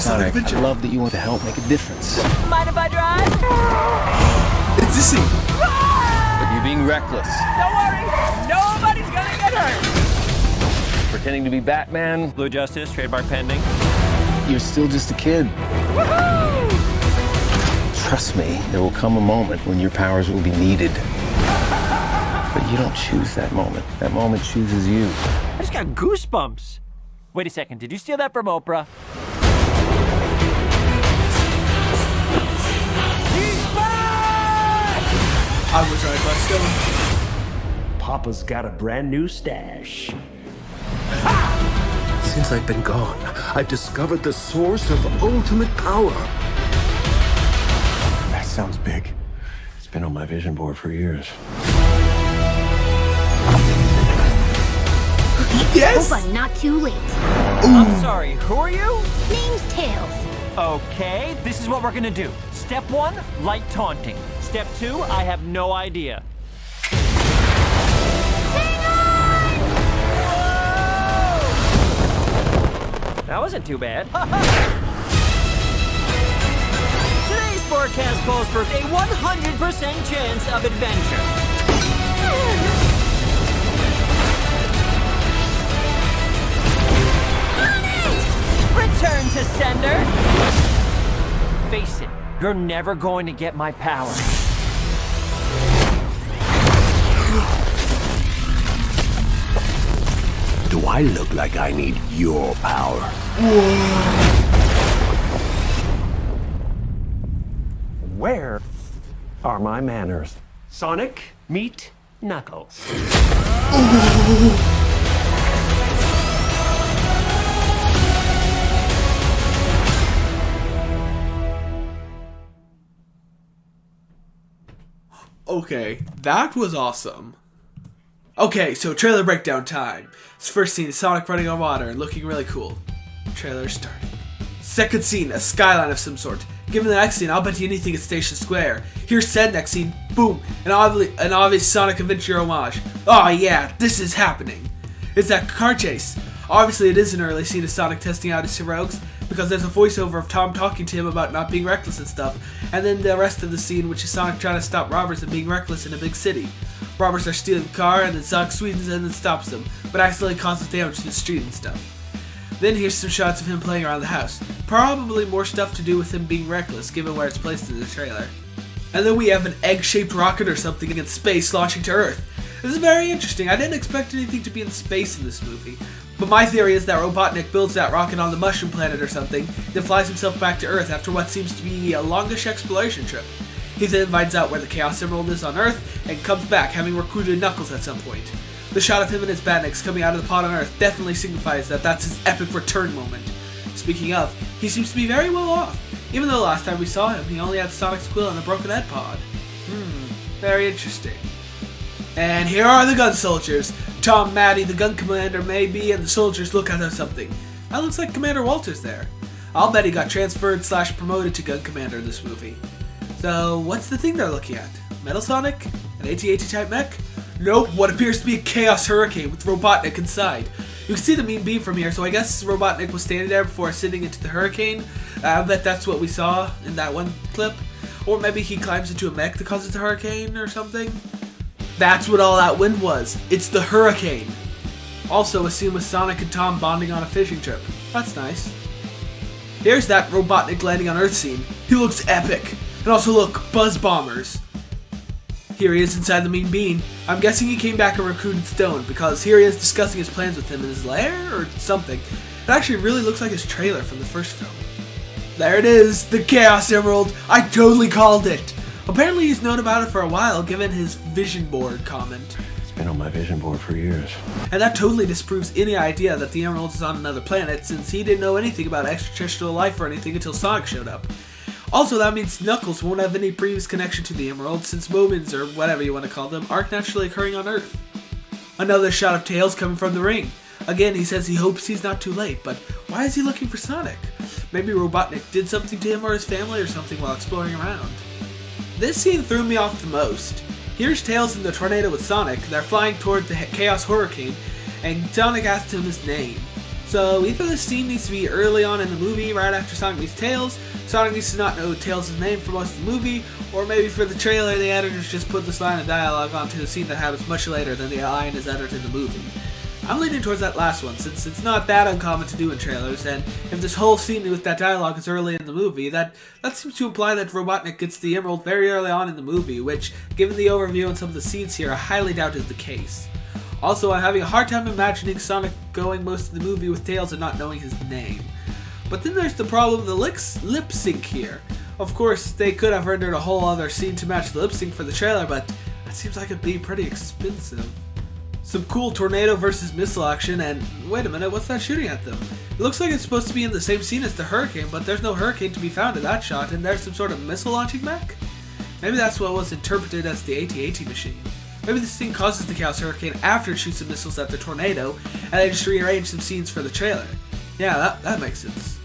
Sonic Sonic, Adventure. I love that you want to help make a difference. Mind if I drive? It's this scene. But you're being reckless. Don't worry, nobody's gonna get hurt. Pretending to be Batman. Blue Justice, trademark pending. You're still just a kid. Woohoo! Trust me, there will come a moment when your powers will be needed. But you don't choose that moment. That moment chooses you. I just got goosebumps. Wait a second, did you steal that from Oprah? He's back! I was right about Stone. Papa's got a brand new stash. Since I've been gone, I've discovered the source of ultimate power. That sounds big. It's been on my vision board for years. Yes! But not too late. I'm sorry, who are you? Name's Tails. Okay, this is what we're gonna do. Step 1, light taunting. Step 2, I have no idea. That wasn't too bad. Today's forecast calls for a 100% chance of adventure. Return to sender. Face it, you're never going to get my power. Do I look like I need your power? Where are my manners? Sonic, meet Knuckles. Okay, that was awesome. Okay, so trailer breakdown time. This first scene is Sonic running on water and looking really cool. Trailer starting. Second scene, a skyline of some sort. Given the next scene, I'll bet you anything it's Station Square. Here's said next scene, boom, an obvious Sonic Adventure homage. Oh yeah, this is happening. It's that car chase. Obviously it is an early scene of Sonic testing out his rogues, because there's a voiceover of Tom talking to him about not being reckless and stuff, and then the rest of the scene, which is Sonic trying to stop robbers and being reckless in a big city. Robbers are stealing the car, and then Sonic swings in and stops them, but accidentally causes damage to the street and stuff. Then here's some shots of him playing around the house. Probably more stuff to do with him being reckless, given where it's placed in the trailer. And then we have an egg-shaped rocket or something in space launching to Earth. This is very interesting. I didn't expect anything to be in space in this movie. But my theory is that Robotnik builds that rocket on the Mushroom Planet or something, then flies himself back to Earth after what seems to be a longish exploration trip. He then finds out where the Chaos Emerald is on Earth, and comes back, having recruited Knuckles at some point. The shot of him and his Batniks coming out of the pod on Earth definitely signifies that that's his epic return moment. Speaking of, he seems to be very well off, even though last time we saw him, he only had Sonic's Quill and a broken head pod. Very interesting. And here are the gun soldiers. Tom Matty, the gun commander, maybe, and the soldiers look out of something. That looks like Commander Walters there. I'll bet he got transferred / promoted to gun commander in this movie. So, what's the thing they're looking at? Metal Sonic? An AT-AT type mech? Nope, what appears to be a Chaos Hurricane with Robotnik inside. You can see the mean beam from here, so I guess Robotnik was standing there before sitting into the Hurricane. I bet that's what we saw in that one clip. Or maybe he climbs into a mech that causes a hurricane or something. That's what all that wind was. It's the Hurricane. Also a scene with Sonic and Tom bonding on a fishing trip. That's nice. Here's that Robotnik landing on Earth scene. He looks epic. And also look, Buzz Bombers. Here he is inside the Mean Bean. I'm guessing he came back and recruited Stone, because here he is discussing his plans with him in his lair or something. It actually really looks like his trailer from the first film. There it is, the Chaos Emerald. I totally called it. Apparently he's known about it for a while, given his vision board comment. It's been on my vision board for years. And that totally disproves any idea that the Emerald is on another planet, since he didn't know anything about extraterrestrial life or anything until Sonic showed up. Also, that means Knuckles won't have any previous connection to the Emerald, since moments, or whatever you want to call them, aren't naturally occurring on Earth. Another shot of Tails coming from the ring. Again, he says he hopes he's not too late, but why is he looking for Sonic? Maybe Robotnik did something to him or his family or something while exploring around. This scene threw me off the most. Here's Tails in the tornado with Sonic. They're flying toward the Chaos Hurricane, and Sonic asks him his name. So either this scene needs to be early on in the movie, right after Sonic meets Tails, Sonic needs to not know Tails' name for most of the movie, or maybe for the trailer the editors just put this line of dialogue onto the scene that happens much later than the line is uttered in the movie. I'm leaning towards that last one, since it's not that uncommon to do in trailers, and if this whole scene with that dialogue is early in the movie, that seems to imply that Robotnik gets the Emerald very early on in the movie, which, given the overview and some of the scenes here, I highly doubt is the case. Also, I'm having a hard time imagining Sonic going most of the movie with Tails and not knowing his name. But then there's the problem of the lip sync here. Of course, they could have rendered a whole other scene to match the lip sync for the trailer, but that seems like it'd be pretty expensive. Some cool tornado versus missile action, and wait a minute, what's that shooting at them? It looks like it's supposed to be in the same scene as the hurricane, but there's no hurricane to be found in that shot, and there's some sort of missile launching mech? Maybe that's what was interpreted as the AT-AT machine. Maybe this thing causes the Chaos Hurricane after it shoots the missiles at the tornado, and they just rearrange some scenes for the trailer. Yeah, that makes sense.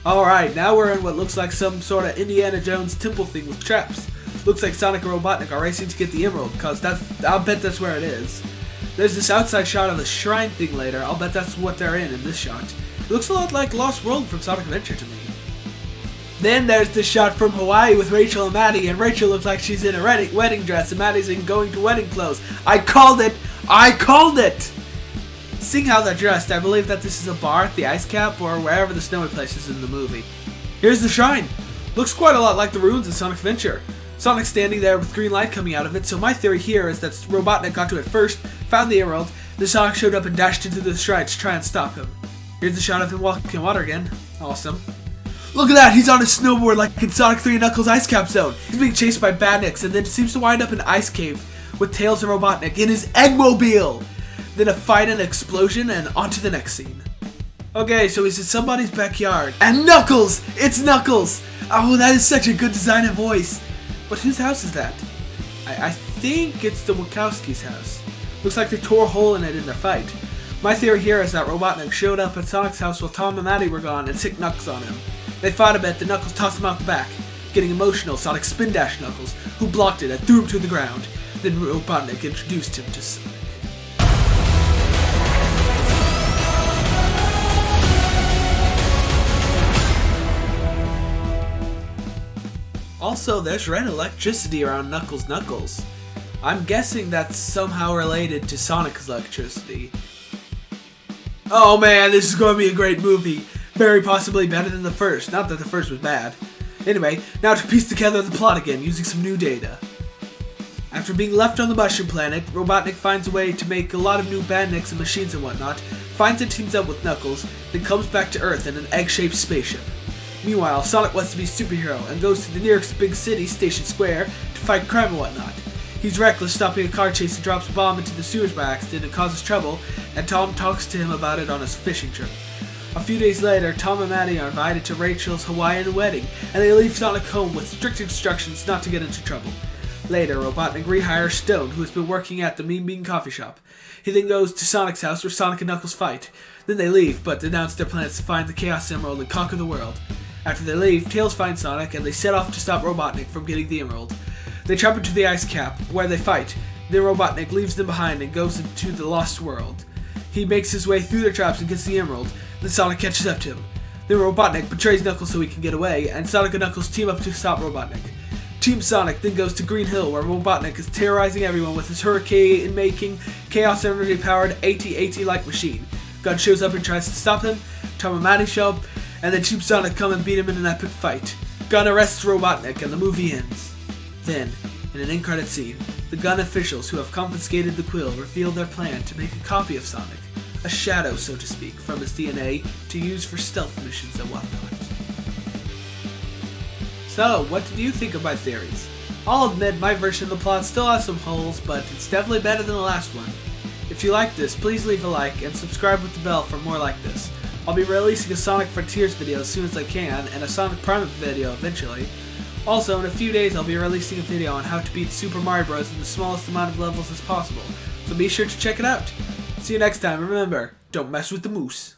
Alright, now we're in what looks like some sort of Indiana Jones temple thing with traps. Looks like Sonic and Robotnik are racing to get the Emerald, cause I'll bet that's where it is. There's this outside shot of the shrine thing later, I'll bet that's what they're in this shot. It looks a lot like Lost World from Sonic Adventure to me. Then there's this shot from Hawaii with Rachel and Maddie, and Rachel looks like she's in a wedding dress, and Maddie's in going to wedding clothes. I called it! I called it! Seeing how they're dressed, I believe that this is a bar at the ice cap, or wherever the snowy place is in the movie. Here's the shrine! Looks quite a lot like the ruins in Sonic Adventure. Sonic's standing there with green light coming out of it, so my theory here is that Robotnik got to it first, found the Emerald, then Sonic showed up and dashed into the shrine to try and stop him. Here's the shot of him walking in water again. Awesome. Look at that, he's on a snowboard like in Sonic 3 Knuckles Ice Cap Zone. He's being chased by Badniks and then seems to wind up in an ice cave with Tails and Robotnik in his Eggmobile. Then a fight and explosion, and on to the next scene. Okay, so he's in somebody's backyard. And Knuckles! It's Knuckles! Oh, that is such a good design and voice. But whose house is that? I think it's the Wachowskis' house. Looks like they tore a hole in it in their fight. My theory here is that Robotnik showed up at Sonic's house while Tom and Maddie were gone and sicked Knuckles on him. They fought a bit, then Knuckles tossed him out the back. Getting emotional, Sonic spin-dashed Knuckles, who blocked it and threw him to the ground. Then Robotnik introduced him to Sonic. Also, there's red electricity around Knuckles. I'm guessing that's somehow related to Sonic's electricity. Oh man, this is going to be a great movie. Very possibly better than the first. Not that the first was bad. Anyway, now to piece together the plot again using some new data. After being left on the mushroom planet, Robotnik finds a way to make a lot of new Badniks and machines and whatnot, finds and teams up with Knuckles, then comes back to Earth in an egg-shaped spaceship. Meanwhile, Sonic wants to be a superhero and goes to the nearest big city, Station Square, to fight crime and whatnot. He's reckless, stopping a car chase and drops a bomb into the sewers by accident and causes trouble, and Tom talks to him about it on his fishing trip. A few days later, Tom and Maddie are invited to Rachel's Hawaiian wedding, and they leave Sonic home with strict instructions not to get into trouble. Later, Robotnik rehires Stone, who has been working at the Mean Bean coffee shop. He then goes to Sonic's house where Sonic and Knuckles fight. Then they leave, but announce their plans to find the Chaos Emerald and conquer the world. After they leave, Tails finds Sonic, and they set off to stop Robotnik from getting the Emerald. They trap into the ice cap, where they fight. Then Robotnik leaves them behind and goes into the Lost World. He makes his way through their traps and gets the Emerald. Then Sonic catches up to him. Then Robotnik betrays Knuckles so he can get away, and Sonic and Knuckles team up to stop Robotnik. Team Sonic then goes to Green Hill, where Robotnik is terrorizing everyone with his hurricane-making, chaos energy-powered AT-AT-like machine. Gun shows up and tries to stop him. Tom and Maddie show up, and then Team Sonic come and beat him in an epic fight. Gun arrests Robotnik, and the movie ends. Then, in an end credit scene, the Gun officials who have confiscated the quill reveal their plan to make a copy of Sonic, a shadow, so to speak, from his DNA to use for stealth missions and whatnot. So, what did you think of my theories? I'll admit my version of the plot still has some holes, but it's definitely better than the last one. If you like this, please leave a like and subscribe with the bell for more like this. I'll be releasing a Sonic Frontiers video as soon as I can, and a Sonic Prime video eventually. Also, in a few days I'll be releasing a video on how to beat Super Mario Bros. In the smallest amount of levels as possible, so be sure to check it out. See you next time, and remember, don't mess with the moose.